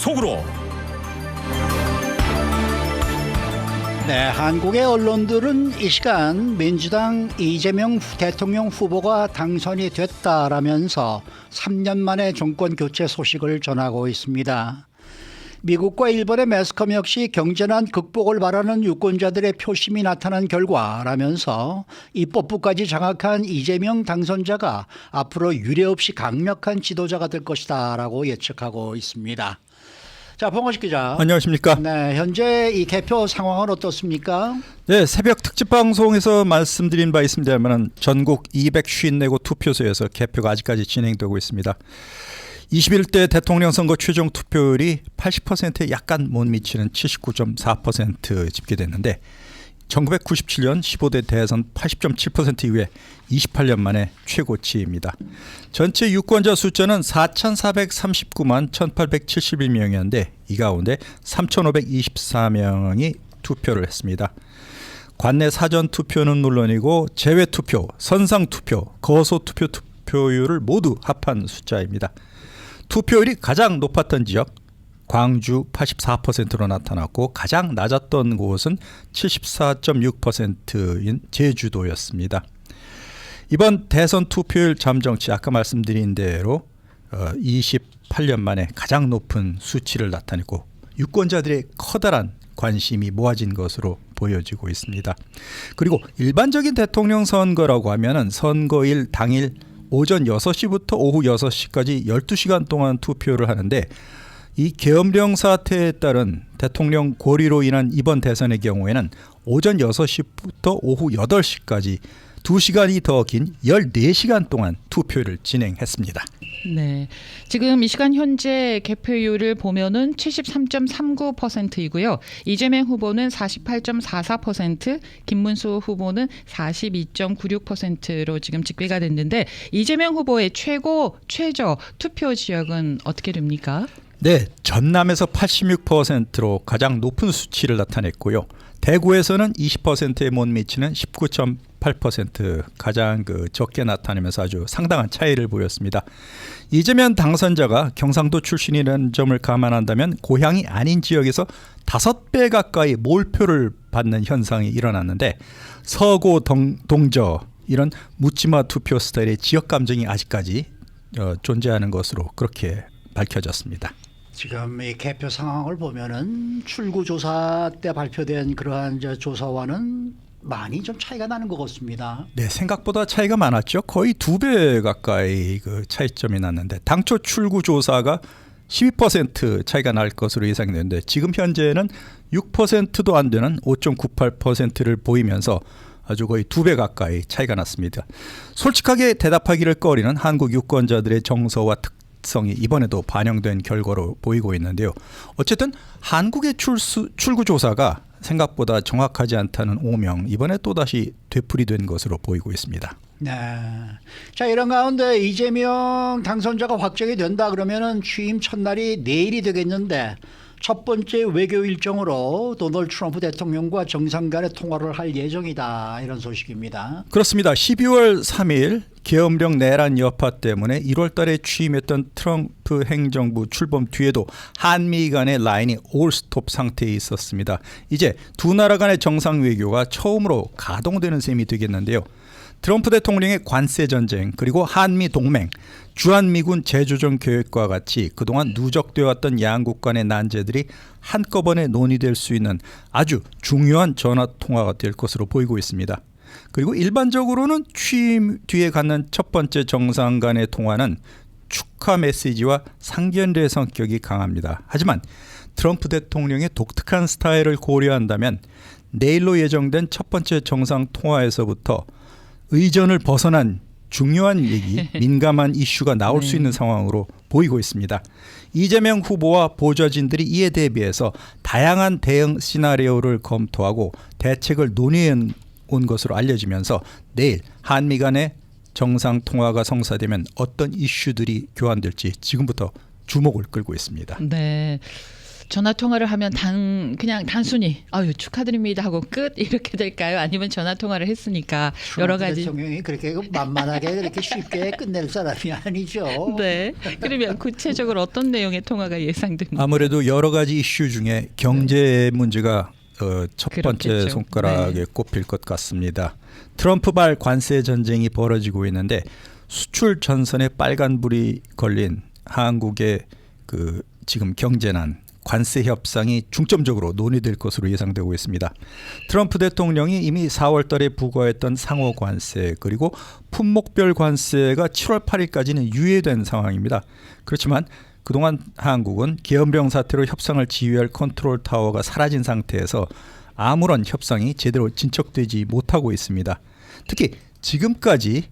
속으로. 네, 한국의 언론들은 이 시간 민주당 이재명 대통령 후보가 당선이 됐다라면서 3년 만에 정권 교체 소식을 전하고 있습니다. 미국과 일본의 매스컴 역시 경제난 극복을 바라는 유권자들의 표심이 나타난 결과라면서 입법부까지 장악한 이재명 당선자가 앞으로 유례없이 강력한 지도자가 될 것이다 라고 예측하고 있습니다. 자, 봉화식 기자. 안녕하십니까. 네, 현재 이 개표 상황은 어떻습니까? 네, 새벽 특집 방송에서 말씀드린 바 있습니다만 전국 254곳 투표소에서 개표가 아직까지 진행되고 있습니다. 21대 대통령 선거 최종 투표율이 80%에 약간 못 미치는 79.4% 집계됐는데 1997년 15대 대선 80.7% 이후에 28년 만에 최고치입니다. 전체 유권자 숫자는 4,439만 1,871명이었는데 이 가운데 3,524명이 투표를 했습니다. 관내 사전 투표는 물론이고 제외 투표, 선상 투표, 거소 투표 투표율을 모두 합한 숫자입니다. 투표율이 가장 높았던 지역 광주 84%로 나타났고 가장 낮았던 곳은 74.6%인 제주도였습니다. 이번 대선 투표율 잠정치 아까 말씀드린 대로 28년 만에 가장 높은 수치를 나타냈고 유권자들의 커다란 관심이 모아진 것으로 보여지고 있습니다. 그리고 일반적인 대통령 선거라고 하면은 선거일 당일 오전 6시부터 오후 6시까지 12시간 동안 투표를 하는데 이 계엄령 사태에 따른 대통령 고리로 인한 이번 대선의 경우에는 오전 6시부터 오후 8시까지 2시간이 더 긴 14시간 동안 투표를 진행했습니다. 네, 지금 이 시간 현재 개표율을 보면은 73.39%이고요. 이재명 후보는 48.44%, 김문수 후보는 42.96%로 지금 집계가 됐는데 이재명 후보의 최저 투표 지역은 어떻게 됩니까? 네, 전남에서 86%로 가장 높은 수치를 나타냈고요. 대구에서는 20%에 못 미치는 19.8% 가장 적게 나타내면서 아주 상당한 차이를 보였습니다. 이재명 당선자가 경상도 출신이라는 점을 감안한다면 고향이 아닌 지역에서 5배 가까이 몰표를 받는 현상이 일어났는데 서고 동저 이런 묻지마 투표 스타일의 지역 감정이 아직까지 존재하는 것으로 그렇게 밝혀졌습니다. 지금 이 개표 상황을 보면은 출구조사 때 발표된 그러한 조사와는 많이 좀 차이가 나는 것 같습니다. 네, 생각보다 차이가 많았죠. 거의 2배 가까이 차이점이 났는데 당초 출구조사가 12% 차이가 날 것으로 예상되는데 지금 현재는 6%도 안 되는 5.98%를 보이면서 아주 거의 2배 가까이 차이가 났습니다. 솔직하게 대답하기를 꺼리는 한국 유권자들의 정서와 특성이 이번에도 반영된 결과로 보이고 있는데요. 어쨌든 한국의 출구조사가 생각보다 정확하지 않다는 오명 이번에 또다시 되풀이된 것으로 보이고 있습니다. 네. 자, 이런 가운데 이재명 당선자가 확정이 된다 그러면은 취임 첫날이 내일이 되겠는데 첫 번째 외교 일정으로 도널드 트럼프 대통령과 정상 간의 통화를 할 예정이다 이런 소식입니다. 그렇습니다. 12월 3일 계엄령 내란 여파 때문에 1월 달에 취임했던 트럼프 행정부 출범 뒤에도 한미 간의 라인이 올스톱 상태에 있었습니다. 이제 두 나라 간의 정상 외교가 처음으로 가동되는 셈이 되겠는데요. 트럼프 대통령의 관세 전쟁 그리고 한미 동맹, 주한미군 재조정 계획과 같이 그동안 누적되어 왔던 양국 간의 난제들이 한꺼번에 논의될 수 있는 아주 중요한 전화통화가 될 것으로 보이고 있습니다. 그리고 일반적으로는 취임 뒤에 갖는 첫 번째 정상 간의 통화는 축하 메시지와 상견례 성격이 강합니다. 하지만 트럼프 대통령의 독특한 스타일을 고려한다면 내일로 예정된 첫 번째 정상 통화에서부터 의전을 벗어난 중요한 얘기, 민감한 이슈가 나올 수 있는 상황으로 보이고 있습니다. 이재명 후보와 보좌진들이 이에 대비해서 다양한 대응 시나리오를 검토하고 대책을 논의해 온 것으로 알려지면서 내일 한미 간의 정상통화가 성사되면 어떤 이슈들이 교환될지 지금부터 주목을 끌고 있습니다. 네. 전화 통화를 하면 그냥 단순히 아유 축하드립니다 하고 끝 이렇게 될까요? 아니면 전화 통화를 했으니까 여러 가지 대통령이 그렇게 만만하게 그렇게 쉽게 끝낼 사람이 아니죠. 네. 그러면 구체적으로 어떤 내용의 통화가 예상됩니까? 아무래도 여러 가지 이슈 중에 경제 문제가 첫 번째 그렇겠죠. 손가락에 네. 꼽힐 것 같습니다. 트럼프발 관세 전쟁이 벌어지고 있는데 수출 전선에 빨간불이 걸린 한국의 지금 경제난 관세 협상이 중점적으로 논의될 것으로 예상되고 있습니다. 트럼프 대통령이 이미 4월 달에 부과했던 상호 관세 그리고 품목별 관세가 7월 8일까지는 유예된 상황입니다. 그렇지만 그동안 한국은 계엄령 사태로 협상을 지휘할 컨트롤 타워가 사라진 상태에서 아무런 협상이 제대로 진척되지 못하고 있습니다. 특히 지금까지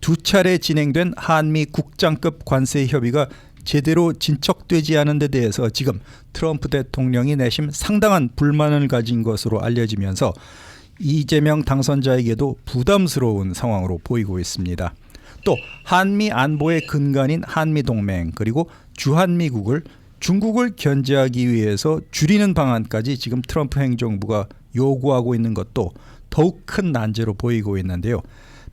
2차례 진행된 한미 국장급 관세 협의가 제대로 진척되지 않은 데 대해서 지금 트럼프 대통령이 내심 상당한 불만을 가진 것으로 알려지면서 이재명 당선자에게도 부담스러운 상황으로 보이고 있습니다. 또 한미 안보의 근간인 한미동맹 그리고 주한미국을 중국을 견제하기 위해서 줄이는 방안까지 지금 트럼프 행정부가 요구하고 있는 것도 더욱 큰 난제로 보이고 있는데요.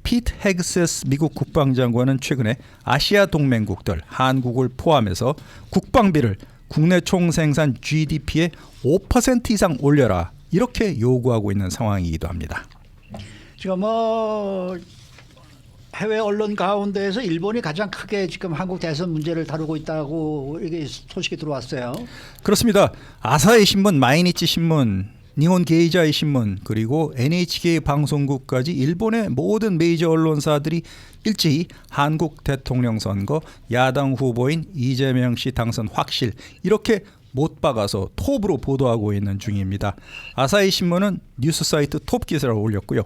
피트 헤그세스 미국 국방장관은 최근에 아시아 동맹국들 한국을 포함해서 국방비를 국내 총생산 GDP의 5% 이상 올려라 이렇게 요구하고 있는 상황이기도 합니다. 지금 해외 언론 가운데에서 일본이 가장 크게 지금 한국 대선 문제를 다루고 있다고 이게 소식이 들어왔어요. 그렇습니다. 아사히 신문, 마이니치 신문, 니혼 게이자이 신문 그리고 NHK 방송국까지 일본의 모든 메이저 언론사들이 일제히 한국 대통령 선거 야당 후보인 이재명 씨 당선 확실 이렇게 못 박아서 톱으로 보도하고 있는 중입니다. 아사히 신문은 뉴스 사이트 톱 기사를 올렸고요.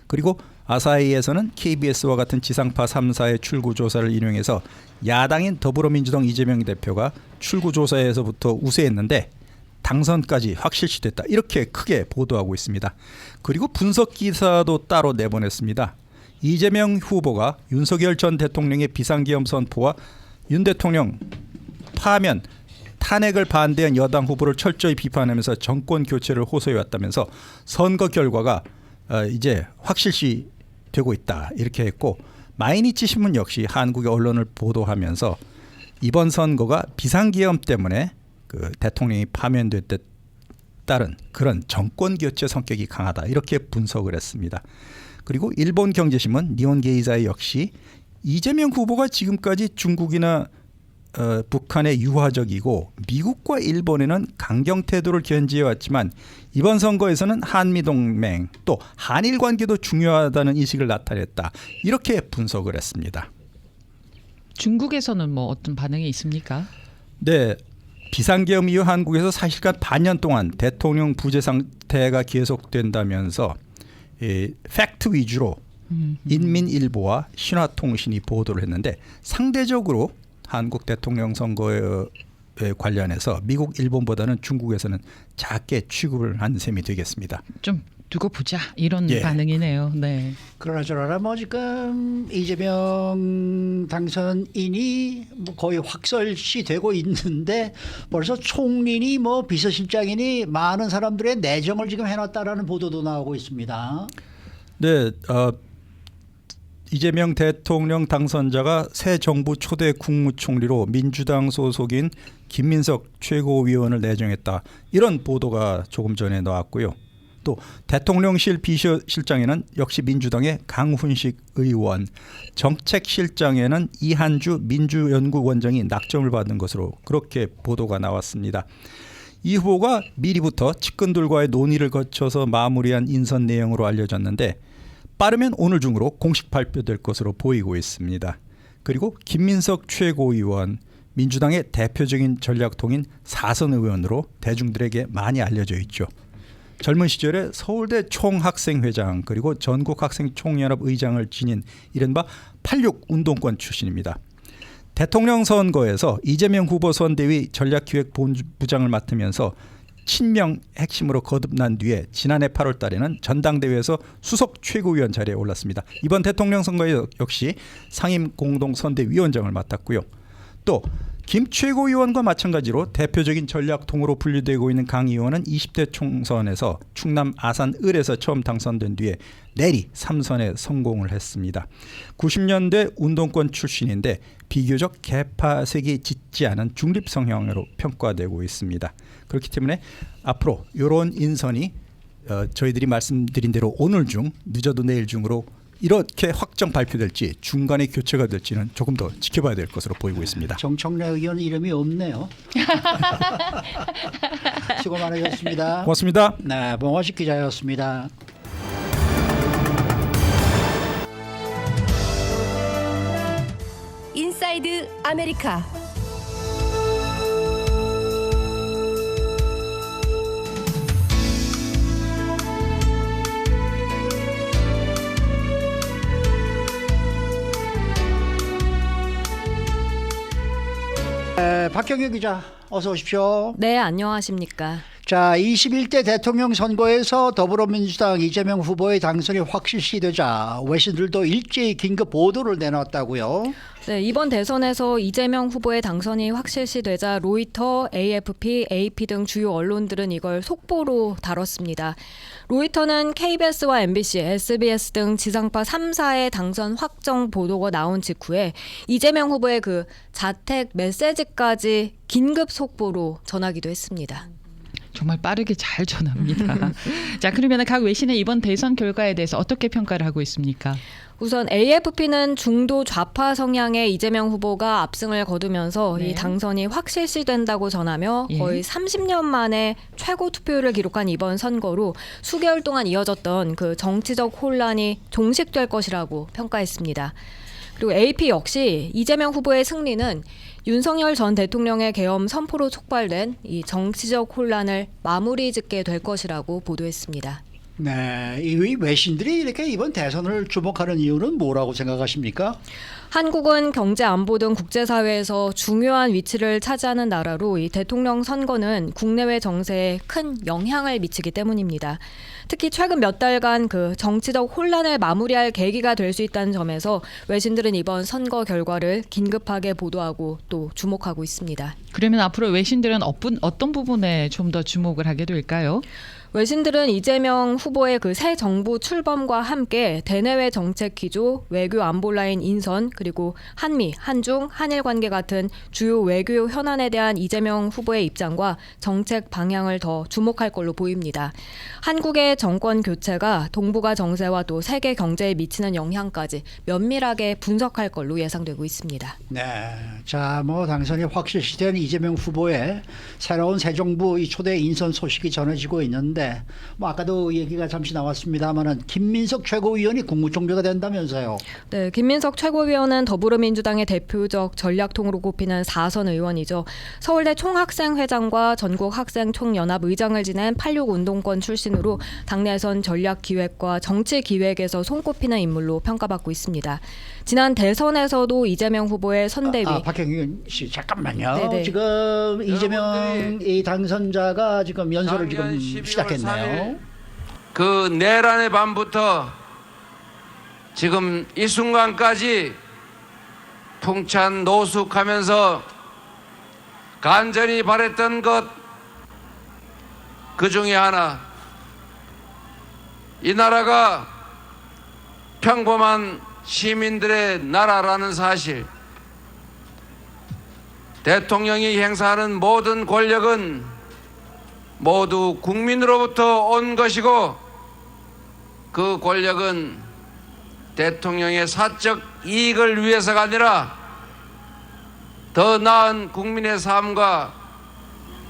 그리고 아사히에서는 KBS와 같은 지상파 3사의 출구조사를 인용해서 야당인 더불어민주당 이재명 대표가 출구조사에서부터 우세했는데 당선까지 확실시됐다 이렇게 크게 보도하고 있습니다. 그리고 분석 기사도 따로 내보냈습니다. 이재명 후보가 윤석열 전 대통령의 비상계엄 선포와 윤 대통령 파면 탄핵을 반대한 여당 후보를 철저히 비판하면서 정권 교체를 호소해왔다면서 선거 결과가 이제 확실시 되고 있다 이렇게 했고 마이니치 신문 역시 한국의 언론을 보도하면서 이번 선거가 비상계엄 때문에 대통령이 파면됐에 따른 그런 정권 교체 성격이 강하다 이렇게 분석을 했습니다. 그리고 일본 경제신문 니혼 게이자이 역시 이재명 후보가 지금까지 중국이나 북한에 유화적이고 미국과 일본에는 강경 태도를 견지해왔지만 이번 선거에서는 한미동맹 또 한일 관계도 중요하다는 인식을 나타냈다 이렇게 분석을 했습니다. 중국에서는 뭐 어떤 반응이 있습니까? 네. 비상계엄 이후 한국에서 사실상 반년 동안 대통령 부재 상태가 계속된다면서 팩트 위주로 인민일보와 신화통신이 보도를 했는데 상대적으로 한국 대통령 선거에 관련해서 미국, 일본보다는 중국에서는 작게 취급을 한 셈이 되겠습니다. 좀 두고 보자 이런 예. 반응이네요. 네. 그러나 저러나 지금 이재명 당선인이 거의 확설시 되고 있는데 벌써 총리니 비서실장이니 많은 사람들의 내정을 지금 해놨다라는 보도도 나오고 있습니다. 네, 이재명 대통령 당선자가 새 정부 초대 국무총리로 민주당 소속인 김민석 최고위원을 내정했다 이런 보도가 조금 전에 나왔고요. 또 대통령실 비서실장에는 역시 민주당의 강훈식 의원, 정책실장에는 이한주 민주연구원장이 낙점을 받은 것으로 그렇게 보도가 나왔습니다. 이 후보가 미리부터 측근들과의 논의를 거쳐서 마무리한 인선 내용으로 알려졌는데 빠르면 오늘 중으로 공식 발표될 것으로 보이고 있습니다. 그리고 김민석 최고위원, 민주당의 대표적인 전략통인 4선 의원으로 대중들에게 많이 알려져 있죠. 젊은 시절에 서울대 총학생회장 그리고 전국학생총연합 의장을 지닌 이른바 86 운동권 출신입니다. 대통령 선거에서 이재명 후보 선대위 전략기획본부장을 맡으면서 친명 핵심으로 거듭난 뒤에 지난해 8월 달에는 전당대회에서 수석 최고위원 자리에 올랐습니다. 이번 대통령 선거에 역시 상임 공동선대위원장을 맡았고요. 또 김 최고위원과 마찬가지로 대표적인 전략통으로 분류되고 있는 강 의원은 20대 총선에서 충남 아산 을에서 처음 당선된 뒤에 내리 3선에 성공을 했습니다. 90년대 운동권 출신인데 비교적 개파색이 짙지 않은 중립 성향으로 평가되고 있습니다. 그렇기 때문에 앞으로 이런 인선이 저희들이 말씀드린 대로 오늘 중 늦어도 내일 중으로 이렇게 확정 발표될지 중간에 교체가 될지는 조금 더 지켜봐야 될 것으로 보이고 있습니다. 정청래 의원 이름이 없네요. 수고 많으셨습니다. 고맙습니다. 네, 봉화식 기자였습니다. 인사이드 아메리카. 박경규 기자 어서 오십시오. 네, 안녕하십니까. 자, 21대 대통령 선거에서 더불어민주당 이재명 후보의 당선이 확실시되자 외신들도 일제히 긴급 보도를 내놨다고요. 네, 이번 대선에서 이재명 후보의 당선이 확실시되자 로이터, AFP, AP 등 주요 언론들은 이걸 속보로 다뤘습니다. 로이터는 KBS와 MBC, SBS 등 지상파 3사의 당선 확정 보도가 나온 직후에 이재명 후보의 그 자택 메시지까지 긴급 속보로 전하기도 했습니다. 정말 빠르게 잘 전합니다. 자, 그러면 각 외신의 이번 대선 결과에 대해서 어떻게 평가를 하고 있습니까? 우선 AFP는 중도 좌파 성향의 이재명 후보가 압승을 거두면서 네. 이 당선이 확실시된다고 전하며 예. 거의 30년 만에 최고 투표율을 기록한 이번 선거로 수개월 동안 이어졌던 그 정치적 혼란이 종식될 것이라고 평가했습니다. 그리고 AP 역시 이재명 후보의 승리는 윤석열 전 대통령의 계엄 선포로 촉발된 이 정치적 혼란을 마무리 짓게 될 것이라고 보도했습니다. 네, 이 외신들이 이렇게 이번 대선을 주목하는 이유는 뭐라고 생각하십니까? 한국은 경제 안보 등 국제사회에서 중요한 위치를 차지하는 나라로 이 대통령 선거는 국내외 정세에 큰 영향을 미치기 때문입니다. 특히 최근 몇 달간 그 정치적 혼란을 마무리할 계기가 될 수 있다는 점에서 외신들은 이번 선거 결과를 긴급하게 보도하고 또 주목하고 있습니다. 그러면 앞으로 외신들은 어떤 부분에 좀 더 주목을 하게 될까요? 외신들은 이재명 후보의 그 새 정부 출범과 함께 대내외 정책 기조, 외교 안보 라인 인선, 그리고 한미, 한중, 한일 관계 같은 주요 외교 현안에 대한 이재명 후보의 입장과 정책 방향을 더 주목할 걸로 보입니다. 한국의 정권 교체가 동북아 정세와 또 세계 경제에 미치는 영향까지 면밀하게 분석할 걸로 예상되고 있습니다. 네, 자, 뭐 당선이 확실시된 이재명 후보의 새로운 새 정부 이 초대 인선 소식이 전해지고 있는데, 뭐 아까도 얘기가 잠시 나왔습니다만은 김민석 최고위원이 국무총리가 된다면서요. 네, 김민석 최고위원은 더불어민주당의 대표적 전략통으로 꼽히는 4선 의원이죠. 서울대 총학생회장과 전국학생총연합 의장을 지낸 86 운동권 출신으로 당내에선 전략기획과 정치기획에서 손꼽히는 인물로 평가받고 있습니다. 지난 대선에서도 이재명 후보의 선대위. 박형균 씨 잠깐만요. 네네. 지금 이재명 이 당선자가 지금 연설을 지금 시작했네요. 그 내란의 밤부터 지금 이 순간까지 풍찬 노숙하면서 간절히 바랬던 것, 그 중에 하나, 이 나라가 평범한 시민들의 나라라는 사실, 대통령이 행사하는 모든 권력은 모두 국민으로부터 온 것이고 그 권력은 대통령의 사적 이익을 위해서가 아니라 더 나은 국민의 삶과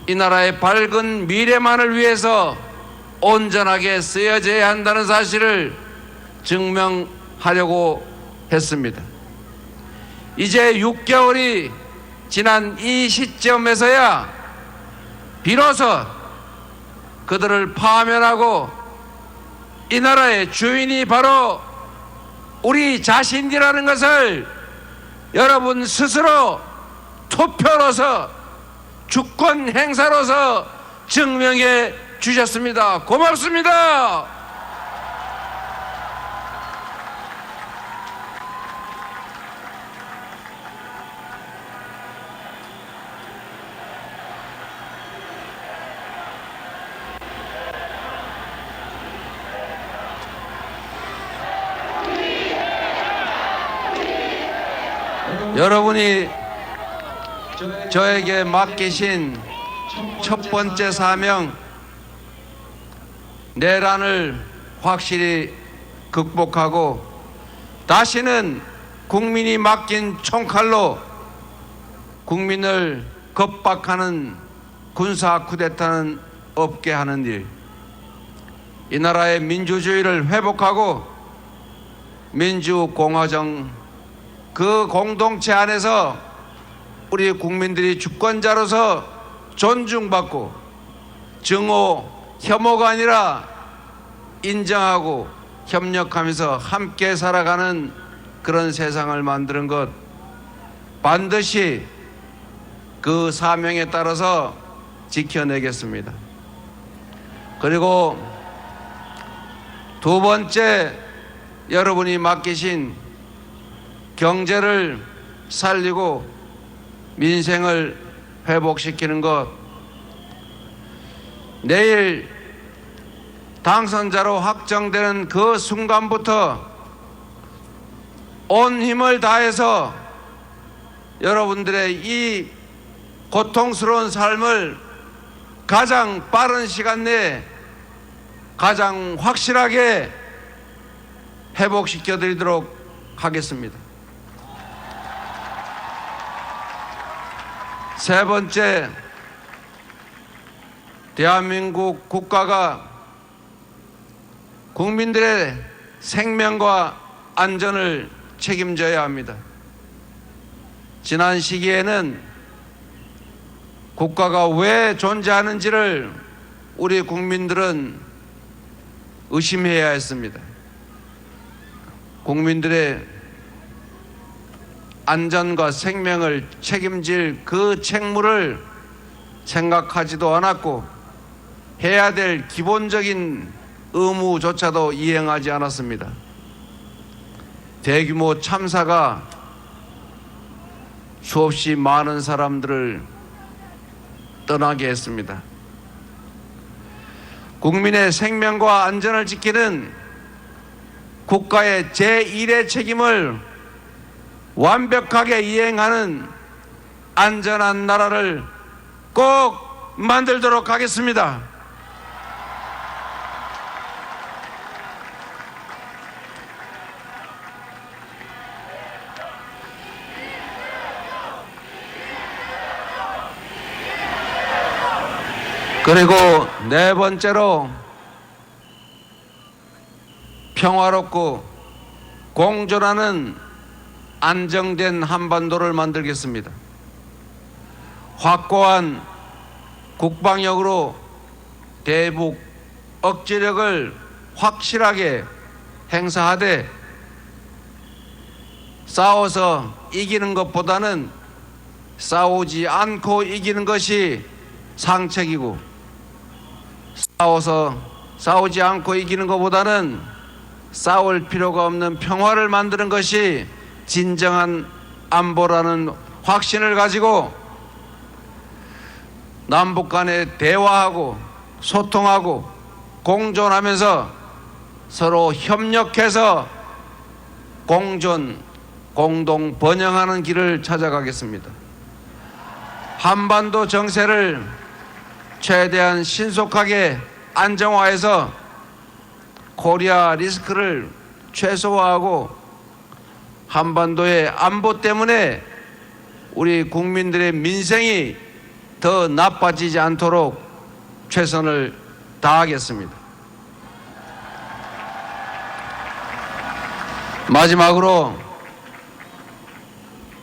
이 나라의 밝은 미래만을 위해서 온전하게 쓰여져야 한다는 사실을 증명하려고 했습니다. 이제 6개월이 지난 이 시점에서야 비로소 그들을 파면하고 이 나라의 주인이 바로 우리 자신이라는 것을 여러분 스스로 투표로서 주권 행사로서 증명해 주셨습니다. 고맙습니다. 여러분이 저에게 맡기신 첫 번째 사명, 내란을 확실히 극복하고 다시는 국민이 맡긴 총칼로 국민을 겁박하는 군사 쿠데타는 없게 하는 일, 이 나라의 민주주의를 회복하고 민주공화정 그 공동체 안에서 우리 국민들이 주권자로서 존중받고 증오, 혐오가 아니라 인정하고 협력하면서 함께 살아가는 그런 세상을 만드는 것, 반드시 그 사명에 따라서 지켜내겠습니다. 그리고 두 번째, 여러분이 맡기신 경제를 살리고 민생을 회복시키는 것, 내일 당선자로 확정되는 그 순간부터 온 힘을 다해서 여러분들의 이 고통스러운 삶을 가장 빠른 시간 내에 가장 확실하게 회복시켜 드리도록 하겠습니다. 세 번째, 대한민국 국가가 국민들의 생명과 안전을 책임져야 합니다. 지난 시기에는 국가가 왜 존재하는지를 우리 국민들은 의심해야 했습니다. 국민들의 안전과 생명을 책임질 그 책무를 생각하지도 않았고 해야 될 기본적인 의무조차도 이행하지 않았습니다. 대규모 참사가 수없이 많은 사람들을 떠나게 했습니다. 국민의 생명과 안전을 지키는 국가의 제1의 책임을 완벽하게 이행하는 안전한 나라를 꼭 만들도록 하겠습니다. 그리고 네 번째로 평화롭고 공존하는 안정된 한반도를 만들겠습니다. 확고한 국방력으로 대북 억지력을 확실하게 행사하되 싸워서 이기는 것보다는 싸우지 않고 이기는 것이 상책이고 싸우지 않고 이기는 것보다는 싸울 필요가 없는 평화를 만드는 것이 진정한 안보라는 확신을 가지고 남북 간에 대화하고 소통하고 공존하면서 서로 협력해서 공동 번영하는 길을 찾아가겠습니다. 한반도 정세를 최대한 신속하게 안정화해서 코리아 리스크를 최소화하고 한반도의 안보 때문에 우리 국민들의 민생이 더 나빠지지 않도록 최선을 다하겠습니다. 마지막으로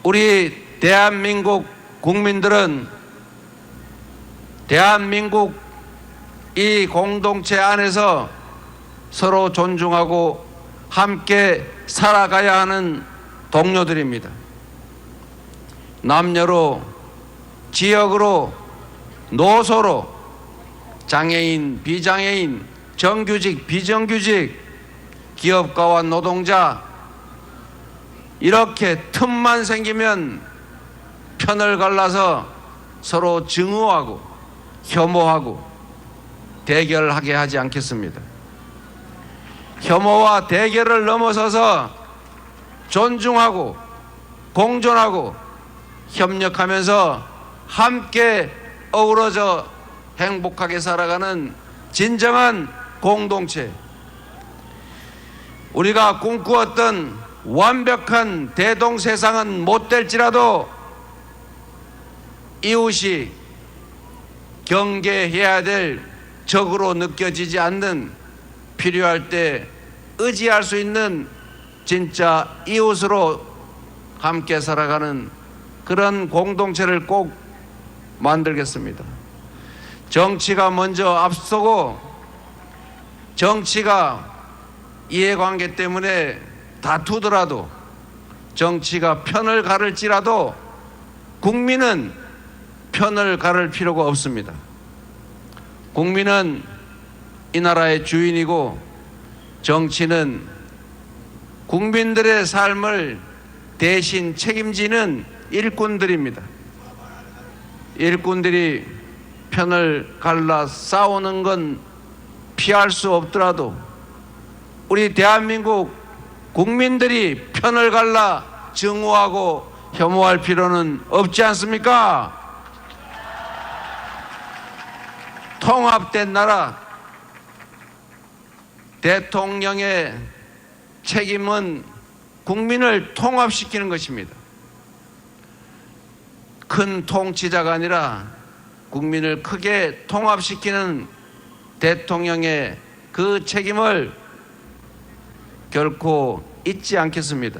우리 대한민국 국민들은 대한민국 이 공동체 안에서 서로 존중하고 함께 살아가야 하는 동료들입니다. 남녀로, 지역으로, 노소로, 장애인, 비장애인, 정규직, 비정규직, 기업가와 노동자, 이렇게 틈만 생기면 편을 갈라서 서로 증오하고 혐오하고 대결하게 하지 않겠습니다. 혐오와 대결을 넘어서서 존중하고 공존하고 협력하면서 함께 어우러져 행복하게 살아가는 진정한 공동체. 우리가 꿈꾸었던 완벽한 대동세상은 못 될지라도 이웃이 경계해야 될 적으로 느껴지지 않는, 필요할 때 의지할 수 있는 진짜 이웃으로 함께 살아가는 그런 공동체를 꼭 만들겠습니다. 정치가 먼저 앞서고 정치가 이해관계 때문에 다투더라도, 정치가 편을 가를지라도 국민은 편을 가를 필요가 없습니다. 국민은 이 나라의 주인이고 정치는 국민들의 삶을 대신 책임지는 일꾼들입니다. 일꾼들이 편을 갈라 싸우는 건 피할 수 없더라도 우리 대한민국 국민들이 편을 갈라 증오하고 혐오할 필요는 없지 않습니까? 통합된 나라, 대통령의 책임은 국민을 통합시키는 것입니다. 큰 통치자가 아니라 국민을 크게 통합시키는 대통령의 그 책임을 결코 잊지 않겠습니다.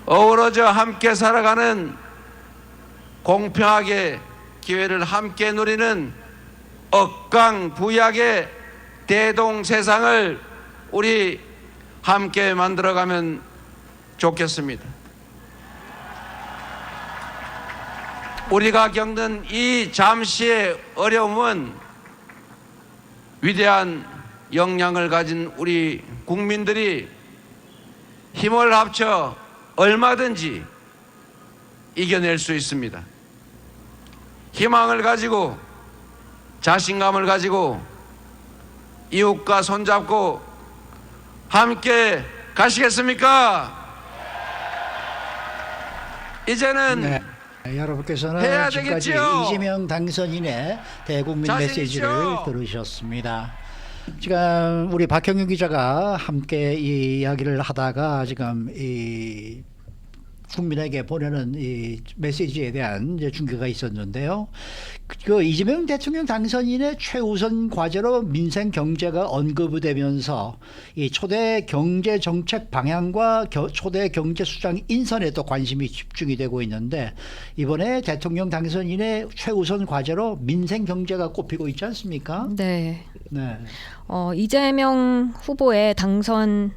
어우러져 함께 살아가는, 공평하게 기회를 함께 누리는 억강부약의 대동세상을 우리 함께 만들어가면 좋겠습니다. 우리가 겪는 이 잠시의 어려움은 위대한 역량을 가진 우리 국민들이 힘을 합쳐 얼마든지 이겨낼 수 있습니다. 희망을 가지고, 자신감을 가지고 이웃과 손잡고 함께 가시겠습니까? 이제는 네. 여러분께서는 해야 지금까지 되겠지요. 이재명 당선인의 대국민 자신 메시지를 있죠. 들으셨습니다. 지금 우리 박형윤 기자가 함께 이 이야기를 하다가 지금 이 국민에게 보내는 이 메시지에 대한 이제 중계가 있었는데요. 그 이재명 대통령 당선인의 최우선 과제로 민생 경제가 언급이 되면서 이 초대 경제 정책 방향과 초대 경제 수장 인선에 또 관심이 집중이 되고 있는데, 이번에 대통령 당선인의 최우선 과제로 민생 경제가 꼽히고 있지 않습니까? 네. 네. 이재명 후보의 당선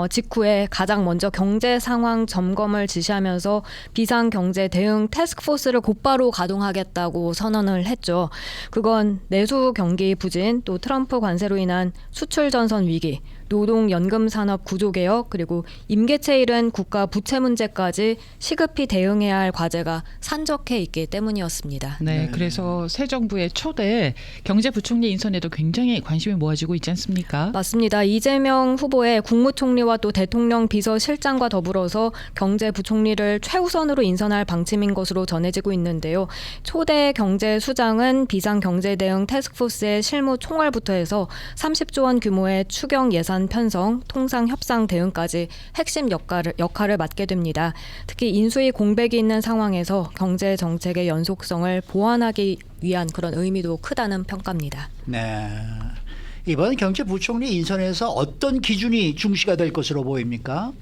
직후에 가장 먼저 경제 상황 점검을 지시하면서 비상경제 대응 태스크포스를 곧바로 가동하겠다고 선언을 했죠. 그건 내수 경기 부진, 또 트럼프 관세로 인한 수출 전선 위기, 노동연금 산업 구조개혁, 그리고 임계체 잃은 국가 부채 문제까지 시급히 대응해야 할 과제가 산적해 있기 때문이었습니다. 네, 그래서 새 정부의 초대 경제부총리 인선에도 굉장히 관심이 모아지고 있지 않습니까? 맞습니다. 이재명 후보의 국무총리와 또 대통령 비서실장과 더불어서 경제부총리를 최우선으로 인선할 방침인 것으로 전해지고 있는데요. 초대 경제수장은 비상경제대응 태스크포스의 실무 총괄부터 해서 30조 원 규모의 추경 예산 편성, 통상 협상 대응까지 핵심 역할을 맡게 됩니다. 특히 인수위 공백이 있는 상황에서 경제 정책의 연속성을 보완하기 위한 그런 의미도 크다는 평가입니다. 네. 이번 경제부총리 인선에서 어떤 기준이 중시가 될 것으로 보입니까?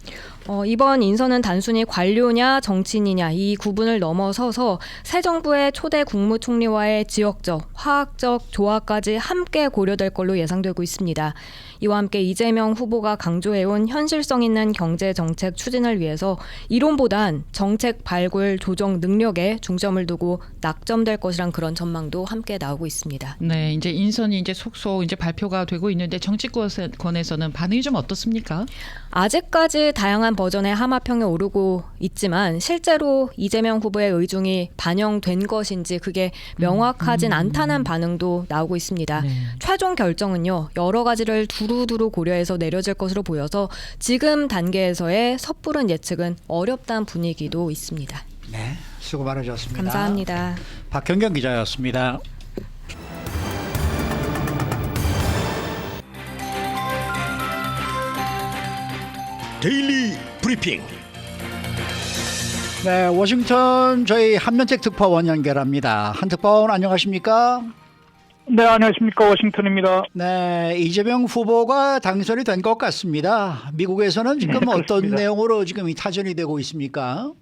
이번 인선은 단순히 관료냐 정치인이냐 이 구분을 넘어서서 새 정부의 초대 국무총리와의 지역적, 화학적 조화까지 함께 고려될 걸로 예상되고 있습니다. 이와 함께 이재명 후보가 강조해온 현실성 있는 경제 정책 추진을 위해서 이론보단 정책 발굴 조정 능력에 중점을 두고 낙점될 것이란 그런 전망도 함께 나오고 있습니다. 네, 이제 인선이 이제 속속 이제 발표가 되고 있는데 정치권에서는 반응이 좀 어떻습니까? 아직까지 다양한 다양한 버전의 하마평에 오르고 있지만 실제로 이재명 후보의 의중이 반영된 것인지 그게 명확하진 않다는 반응도 나오고 있습니다. 네. 최종 결정은요, 여러 가지를 두루두루 고려해서 내려질 것으로 보여서 지금 단계에서의 섣부른 예측은 어렵다는 분위기도 있습니다. 네, 수고 많으셨습니다. 감사합니다. 박현경 기자였습니다. 데일리 브리핑. 네, 워싱턴 저희 한면택 특파원 연결합니다. 한 특파원 안녕하십니까? 네, 안녕하십니까. 워싱턴입니다. 네, 이재명 후보가 당선이 된 것 같습니다. 미국에서는 지금 네, 어떤 그렇습니다. 내용으로 지금 이 타전이 되고 있습니까?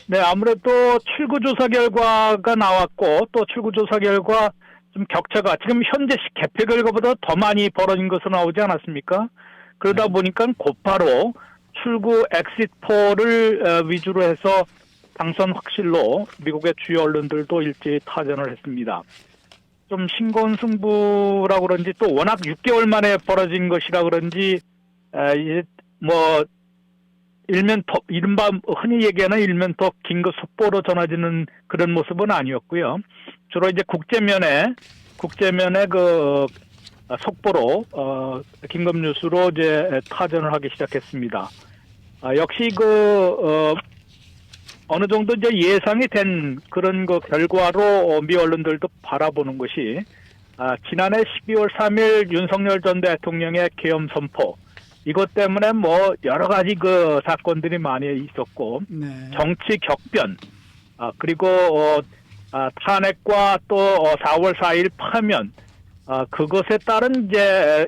네, 아무래도 출구조사 결과가 나왔고 또 출구조사 결과 좀 격차가 지금 현재 개표 결과보다 더 많이 벌어진 것으로 나오지 않았습니까? 그러다 보니까 곧바로 출구 엑시트폴을 위주로 해서 당선 확실로 미국의 주요 언론들도 일제히 타전을 했습니다. 좀 싱거운 승부라고 그런지 또 워낙 6개월 만에 벌어진 것이라 그런지 이제 뭐 일면톱, 이른바 흔히 얘기하는 일면톱 긴급 속보로 전해지는 그런 모습은 아니었고요. 주로 이제 국제면에 그 속보로 긴급 뉴스로 이제 타전을 하기 시작했습니다. 역시 어느 정도 이제 예상이 된 그런 그 결과로 미 언론들도 바라보는 것이 지난해 12월 3일 윤석열 전 대통령의 계엄 선포, 이것 때문에 뭐 여러 가지 그 사건들이 많이 있었고, 네. 정치 격변, 그리고 탄핵과 또 4월 4일 파면, 그것에 따른 이제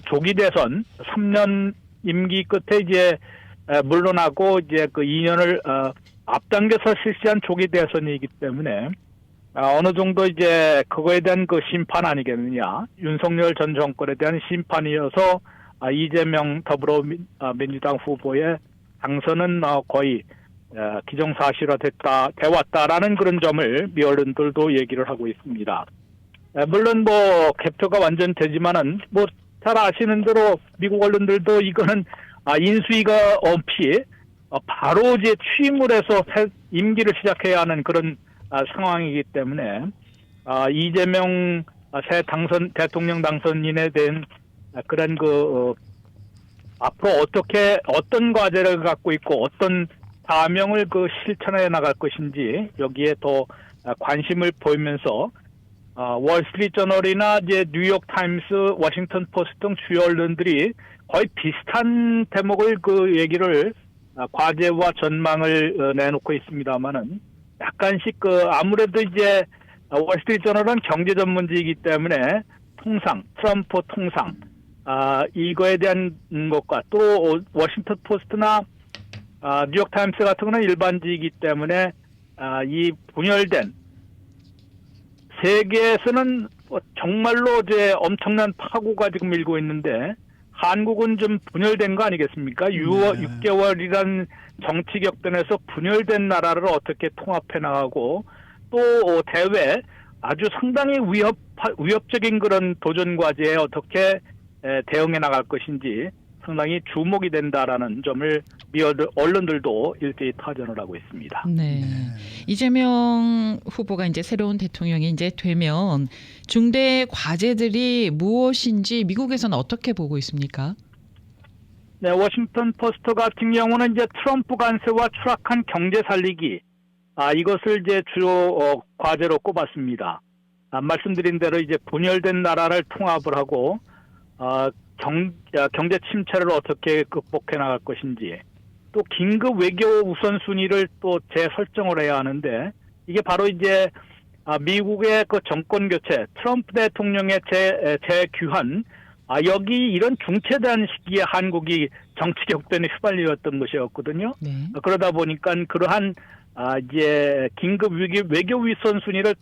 조기 대선 3년 임기 끝에 이제 물러나고 이제 그 2년을 앞당겨서 실시한 조기 대선이기 때문에 어느 정도 이제 그거에 대한 그 심판 아니겠느냐, 윤석열 전 정권에 대한 심판이어서 이재명 더불어민주당 후보의 당선은 거의 기정사실화되왔다라는 그런 점을 미 언론들도 얘기를 하고 있습니다. 물론 뭐 개표가 완전 되지만은 뭐 잘 아시는 대로 미국 언론들도 이거는 인수위가 없이 바로 이제 취임을 해서 임기를 시작해야 하는 그런 상황이기 때문에 이재명 새 대통령 당선인에 대한 그런 앞으로 어떤 과제를 갖고 있고 어떤 사명을 실천해 나갈 것인지 여기에 더 관심을 보이면서 월스트리트저널이나 이제 뉴욕 타임스, 워싱턴 포스트 등 주요 언론들이 거의 비슷한 대목을 얘기를 과제와 전망을 내놓고 있습니다만은 약간씩 아무래도 이제 월스트리트저널은 경제 전문지이기 때문에 트럼프 통상 이거에 대한 것과 또 워싱턴 포스트나 뉴욕 타임스 같은 거는 일반지이기 때문에 이 분열된 세계에서는 정말로 이제 엄청난 파고가 지금 일고 있는데 한국은 좀 분열된 거 아니겠습니까? 6개월이란 정치 격변에서 분열된 나라를 어떻게 통합해 나가고 또 대외 아주 상당히 위협적인 그런 도전 과제에 어떻게 대응해 나갈 것인지 상당히 주목이 된다라는 점을 미 언론들도 일제히 타전을 하고 있습니다. 네. 이재명 후보가 이제 새로운 대통령이 이제 되면 중대 과제들이 무엇인지 미국에서는 어떻게 보고 있습니까? 네, 워싱턴 포스트 같은 경우는 이제 트럼프 관세와 추락한 경제 살리기, 이것을 이제 주요 과제로 꼽았습니다. 말씀드린 대로 이제 분열된 나라를 통합을 하고 경제 침체를 어떻게 극복해 나갈 것인지, 또 긴급 외교 우선순위를 또 재설정을 해야 하는데 이게 바로 이제 미국의 그 정권 교체, 트럼프 대통령의 재귀환, 여기 이런 중체대한 시기에 한국이 정치 격변에 휘말렸던 것이었거든요. 네. 그러다 보니까 그러한 이제 긴급 외교 우선순위를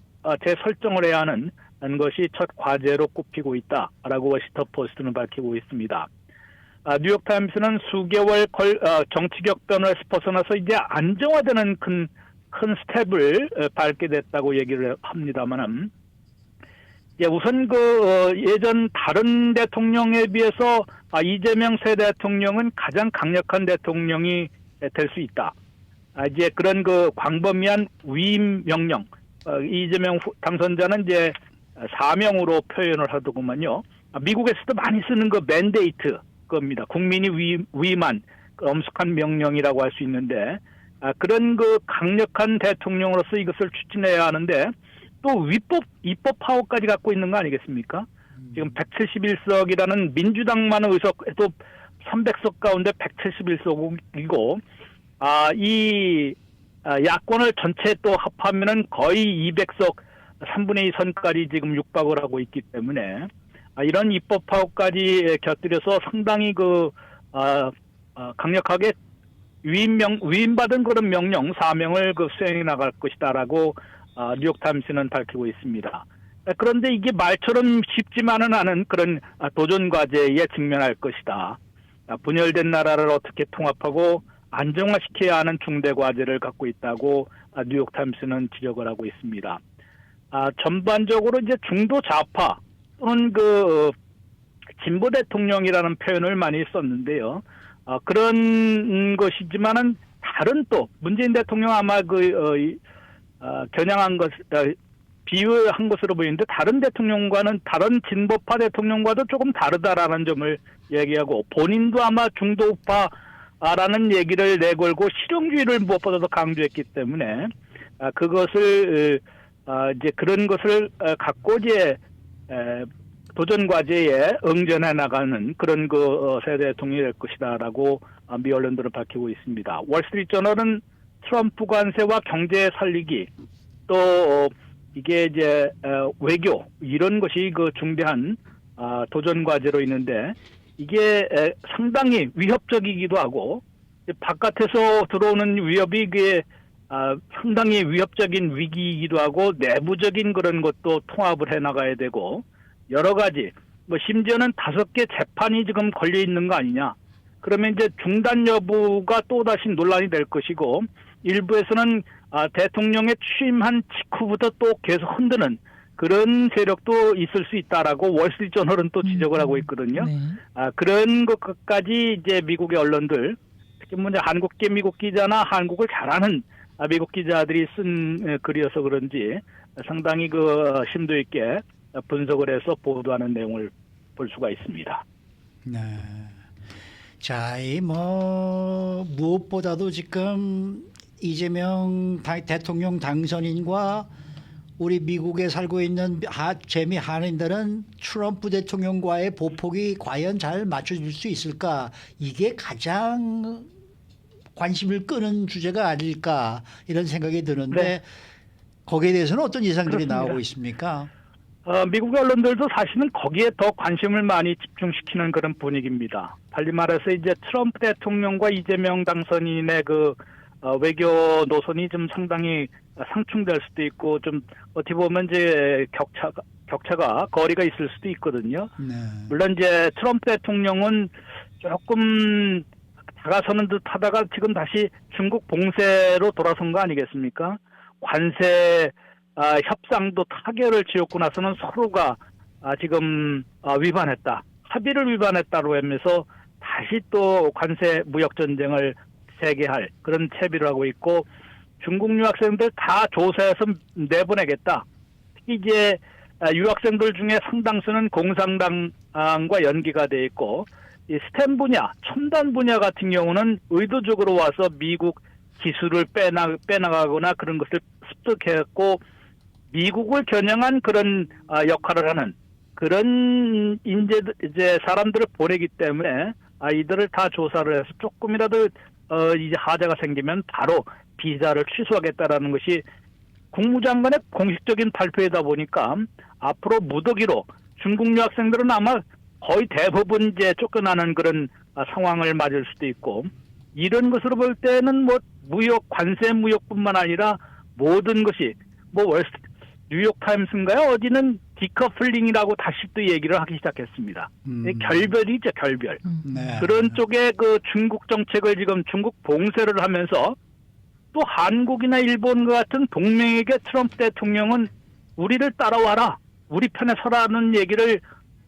재설정을 해야 하는 것이 첫 과제로 꼽히고 있다라고 워싱턴 포스트는 밝히고 있습니다. 뉴욕타임스는 수개월 정치 격변에서 벗어나서 이제 안정화되는 큰 스텝을 밟게 됐다고 얘기를 합니다만은 우선 예전 다른 대통령에 비해서 이재명 새 대통령은 가장 강력한 대통령이 될 수 있다. 이제 그런 광범위한 위임 명령, 이재명 당선자는 이제 사명으로 표현을 하더구만요. 미국에서도 많이 쓰는 맨데이트 겁니다. 국민이 위임한 엄숙한 명령이라고 할 수 있는데, 그런 강력한 대통령으로서 이것을 추진해야 하는데, 또 입법 파워까지 갖고 있는 거 아니겠습니까? 지금 171석이라는 민주당만 의석에도 300석 가운데 171석이고, 이 야권을 전체 또 합하면은 거의 200석 3분의 2 선까지 지금 육박을 하고 있기 때문에, 이런 입법 파워까지 곁들여서 상당히 강력하게 위임받은 그런 명령, 사명을 수행해 나갈 것이다라고 뉴욕타임스는 밝히고 있습니다. 그런데 이게 말처럼 쉽지만은 않은 그런 도전 과제에 직면할 것이다. 분열된 나라를 어떻게 통합하고 안정화시켜야 하는 중대 과제를 갖고 있다고 뉴욕타임스는 지적을 하고 있습니다. 전반적으로 이제 중도 좌파 또는 진보 대통령이라는 표현을 많이 썼는데요. 그런 것이지만은 다른 또 문재인 대통령 아마 겨냥한 것, 비유한 것으로 보이는데 다른 대통령과는 다른 진보파 대통령과도 조금 다르다라는 점을 얘기하고 본인도 아마 중도우파라는 얘기를 내걸고 실용주의를 무엇보다도 강조했기 때문에 그것을 이제 그런 것을 갖고 이제 도전 과제에 응전해 나가는 그런 새 대통령이 될 것이다라고 미 언론들은 밝히고 있습니다. 월스트리트저널은 트럼프 관세와 경제 살리기 또 이게 이제 외교 이런 것이 중대한 도전 과제로 있는데 이게 상당히 위협적이기도 하고 바깥에서 들어오는 위협이 이게 상당히 위협적인 위기이기도 하고 내부적인 그런 것도 통합을 해 나가야 되고 여러 가지 심지어는 5개 재판이 지금 걸려 있는 거 아니냐. 그러면 이제 중단 여부가 또다시 논란이 될 것이고 일부에서는 대통령의 취임한 직후부터 또 계속 흔드는 그런 세력도 있을 수 있다라고 월스트리트저널은 또 지적을 하고 있거든요. 네. 그런 것까지 이제 미국의 언론들 특히 한국계 미국 기자나 한국을 잘 아는 미국 기자들이 쓴 글이어서 그런지 상당히 심도 있게 분석을 해서 보도하는 내용을 볼 수가 있습니다. 네. 자, 무엇보다도 지금 이재명 대통령 당선인과 우리 미국에 살고 있는 재미 한인들은 트럼프 대통령과의 보폭이 과연 잘 맞춰질 수 있을까? 이게 가장 관심을 끄는 주제가 아닐까 이런 생각이 드는데 네. 거기에 대해서는 어떤 예상들이 그렇습니다. 나오고 있습니까? 미국 언론들도 사실은 거기에 더 관심을 많이 집중시키는 그런 분위기입니다. 달리 말해서 이제 트럼프 대통령과 이재명 당선인의 외교 노선이 좀 상당히 상충될 수도 있고 좀 어떻게 보면 이제 격차가 거리가 있을 수도 있거든요. 네. 물론 이제 트럼프 대통령은 조금 다가서는 듯 하다가 지금 다시 중국 봉쇄로 돌아선 거 아니겠습니까? 관세 협상도 타결을 지었고 나서는 서로가 지금 위반했다. 합의를 위반했다로 하면서 다시 또 관세 무역 전쟁을 재개할 그런 채비를 하고 있고 중국 유학생들 다 조사해서 내보내겠다. 특히 이제 유학생들 중에 상당수는 공산당과 연계가 돼 있고 이 스템 분야, 첨단 분야 같은 경우는 의도적으로 와서 미국 기술을 빼나가거나 그런 것을 습득해갖고 미국을 겨냥한 그런 역할을 하는 그런 이제 사람들을 보내기 때문에 이들을 다 조사를 해서 조금이라도 이제 하자가 생기면 바로 비자를 취소하겠다라는 것이 국무장관의 공식적인 발표이다 보니까 앞으로 무더기로 중국 유학생들은 아마 거의 대부분 이제 쫓겨나는 그런 상황을 맞을 수도 있고 이런 것으로 볼 때는 무역 관세 무역뿐만 아니라 모든 것이 뉴욕타임스인가요? 어디는 디커플링이라고 다시 또 얘기를 하기 시작했습니다. 결별이죠, 결별. 네. 그런 쪽에 중국 정책을 지금 중국 봉쇄를 하면서 또 한국이나 일본과 같은 동맹에게 트럼프 대통령은 우리를 따라와라. 우리 편에 서라는 얘기를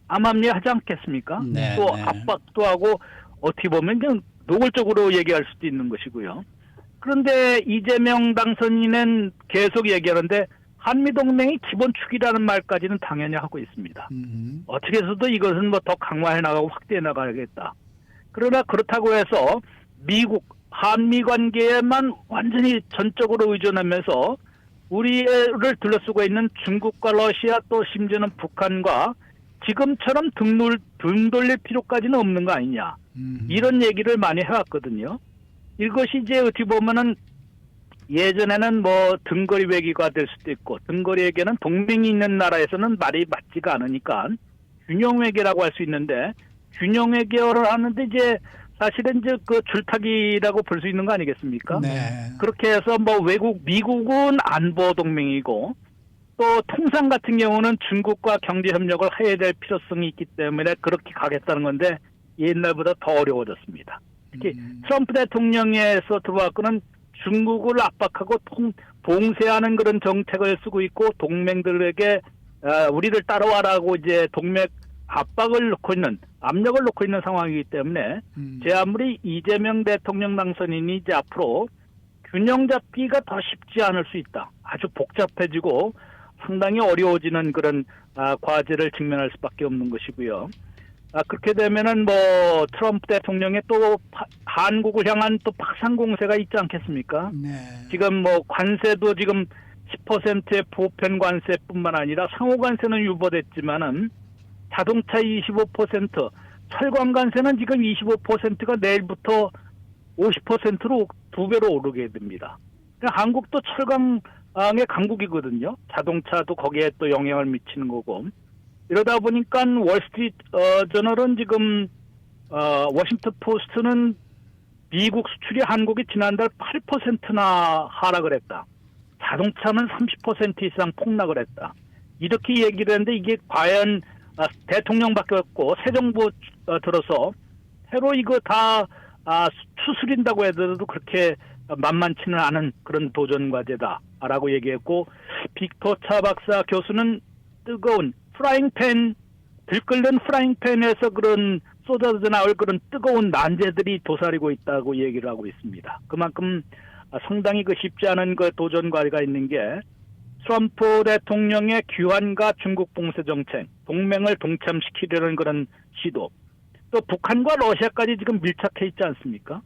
암암리하지 않겠습니까? 네, 또 네. 압박도 하고 어떻게 보면 좀 노골적으로 얘기할 수도 있는 것이고요. 그런데 이재명 당선인은 계속 얘기하는데 한미동맹이 기본축이라는 말까지는 당연히 하고 있습니다. 어떻게 해서도 이것은 뭐 더 강화해 나가고 확대해 나가야겠다. 그러나 그렇다고 해서 미국, 한미 관계에만 완전히 전적으로 의존하면서 우리를 둘러쓰고 있는 중국과 러시아 또 심지어는 북한과 지금처럼 등 돌릴 필요까지는 없는 거 아니냐. 이런 얘기를 많이 해왔거든요. 이것이 이제 어떻게 보면은 예전에는 뭐 등거리 외교가 될 수도 있고 등거리 외교는 동맹이 있는 나라에서는 말이 맞지가 않으니까 균형 외교라고 할 수 있는데 균형 외교를 하는데 이제 사실은 이제 그 줄타기라고 볼 수 있는 거 아니겠습니까? 네. 그렇게 해서 뭐 미국은 안보 동맹이고 또 통상 같은 경우는 중국과 경제 협력을 해야 될 필요성이 있기 때문에 그렇게 가겠다는 건데 옛날보다 더 어려워졌습니다. 특히 트럼프 대통령에서 들어왔고는 중국을 압박하고 봉쇄하는 그런 정책을 쓰고 있고 동맹들에게 우리를 따라와라고 이제 동맹 압박을 놓고 있는 압력을 놓고 있는 상황이기 때문에 제 아무리 이재명 대통령 당선인이 이제 앞으로 균형 잡기가 더 쉽지 않을 수 있다. 아주 복잡해지고 상당히 어려워지는 그런 과제를 직면할 수밖에 없는 것이고요. 그렇게 되면은 뭐 트럼프 대통령의 또 한국을 향한 또 파상 공세가 있지 않겠습니까? 네. 지금 뭐 관세도 지금 10%의 보편 관세뿐만 아니라 상호 관세는 유보됐지만은 자동차 25%, 철강 관세는 지금 25%가 내일부터 50%로 2배로 오르게 됩니다. 그러니까 한국도 철강의 강국이거든요. 자동차도 거기에 또 영향을 미치는 거고. 이러다 보니까 월스트리트 저널은 지금 워싱턴 포스트는 미국 수출이 한국이 지난달 8%나 하락을 했다. 자동차는 30% 이상 폭락을 했다. 이렇게 얘기를 했는데 이게 과연 대통령 바뀌었고 새 정부 들어서 새로 이거 다 추스린다고 해도 그렇게 만만치는 않은 그런 도전 과제다라고 얘기했고 빅터 차 박사 교수는 뜨거운 프라잉팬 들끓는 프라잉팬에서 그런 쏟아져 나올 그런 뜨거운 난제들이 도사리고 있다고 얘기를 하고 있습니다. 그만큼 상당히 그 쉽지 않은 그 도전 과제가 있는 게 트럼프 대통령의 귀환과 중국 봉쇄 정책, 동맹을 동참시키려는 그런 시도, 또 북한과 러시아까지 지금 밀착해 있지 않습니까?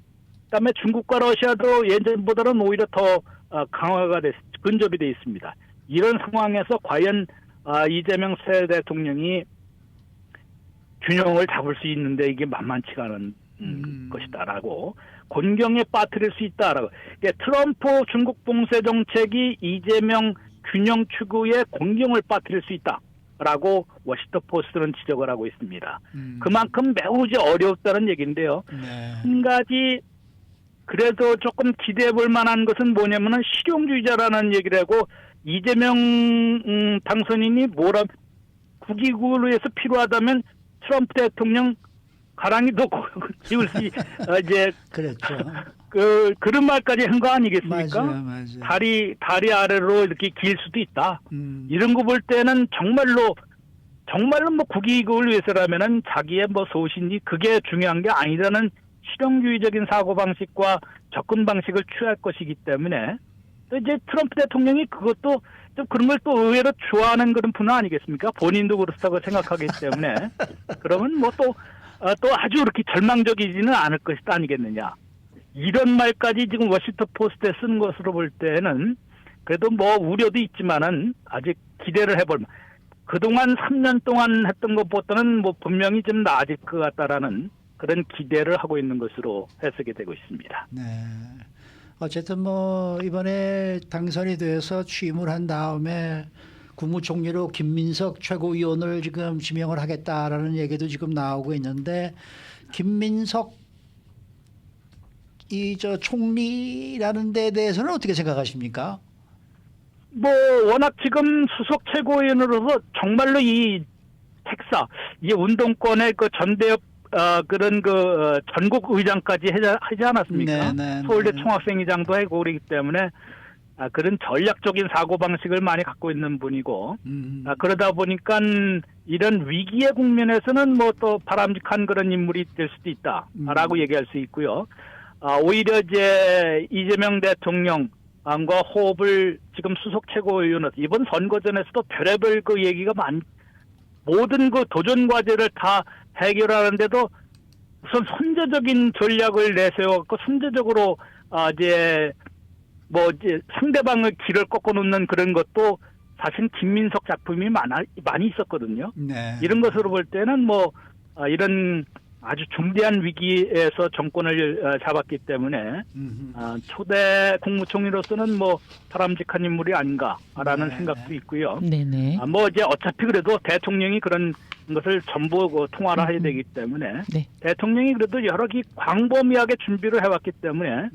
그다음에 중국과 러시아도 예전보다는 오히려 더 강화가 근접이 돼 있습니다. 이런 상황에서 과연 이재명 새 대통령이 균형을 잡을 수 있는데 이게 만만치가 않은 것이다라고 곤경에 빠뜨릴 수 있다라고. 그러니까 트럼프 중국 봉쇄 정책이 이재명 균형 추구에 곤경을 빠뜨릴 수 있다라고 워싱턴 포스트는 지적을 하고 있습니다. 그만큼 매우 어렵다는 얘기인데요. 네. 한 가지 그래도 조금 기대해 볼 만한 것은 뭐냐면은 실용주의자라는 얘기를 하고 이재명 당선인이 국익을 위해서 필요하다면 트럼프 대통령 가랑이 더 기울 수 이제 그렇죠. 그런 말까지 한 거 아니겠습니까? 맞아요. 다리 아래로 이렇게 길 수도 있다. 이런 거 볼 때는 정말로 뭐 국익을 위해서라면은 자기의 뭐 소신이 그게 중요한 게 아니라는 실용주의적인 사고 방식과 접근 방식을 취할 것이기 때문에 또 이제 트럼프 대통령이 그것도 좀 그런 걸 또 의외로 좋아하는 그런 분은 아니겠습니까? 본인도 그렇다고 생각하기 때문에 그러면 뭐 또 아주 이렇게 절망적이지는 않을 것이다 아니겠느냐. 이런 말까지 지금 워싱턴 포스트에 쓴 것으로 볼 때는 그래도 뭐 우려도 있지만은 아직 기대를 해볼 그동안 3년 동안 했던 것보다는 뭐 분명히 좀 나아질 것 같다라는 그런 기대를 하고 있는 것으로 해석이 되고 있습니다. 네. 어쨌든 뭐 이번에 당선이 돼서 취임을 한 다음에 국무총리로 김민석 최고위원을 지금 지명을 하겠다라는 얘기도 지금 나오고 있는데 김민석 총리라는 데에 대해서는 어떻게 생각하십니까? 뭐 워낙 지금 수석 최고위원으로서 정말로 이 택사, 이 운동권의 그 전대협 그런 그 전국 의장까지 하지 않았습니까? 네. 서울대 총학생회장도 하고 그러기 때문에 그런 전략적인 사고방식을 많이 갖고 있는 분이고 그러다 보니까 이런 위기의 국면에서는 뭐 또 바람직한 그런 인물이 될 수도 있다라고 얘기할 수 있고요. 오히려 이제 이재명 대통령과 호흡을 지금 수석 최고위원으로서 이번 선거전에서도 별의별 그 얘기가 모든 그 도전 과제를 다 해결하는데도 우선 선제적인 전략을 내세워갖고 선제적으로 이제 상대방의 길을 꺾어놓는 그런 것도 사실 김민석 작품이 많이 있었거든요. 네. 이런 것으로 볼 때는 이런 아주 중대한 위기에서 정권을 잡았기 때문에 초대 국무총리로서는 바람직한 인물이 아닌가라는 네, 생각도 있고요. 네네. 이제 어차피 그래도 대통령이 그런 것을 전부 통화를 해야 되기 때문에 네. 대통령이 그래도 여러 광범위하게 준비를 해왔기 때문에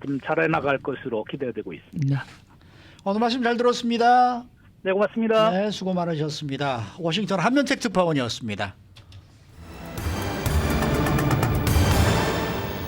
좀 잘해 나갈 것으로 기대되고 있습니다. 네. 오늘 말씀 잘 들었습니다. 네, 고맙습니다. 네, 수고 많으셨습니다. 워싱턴 한면택 특파원이었습니다.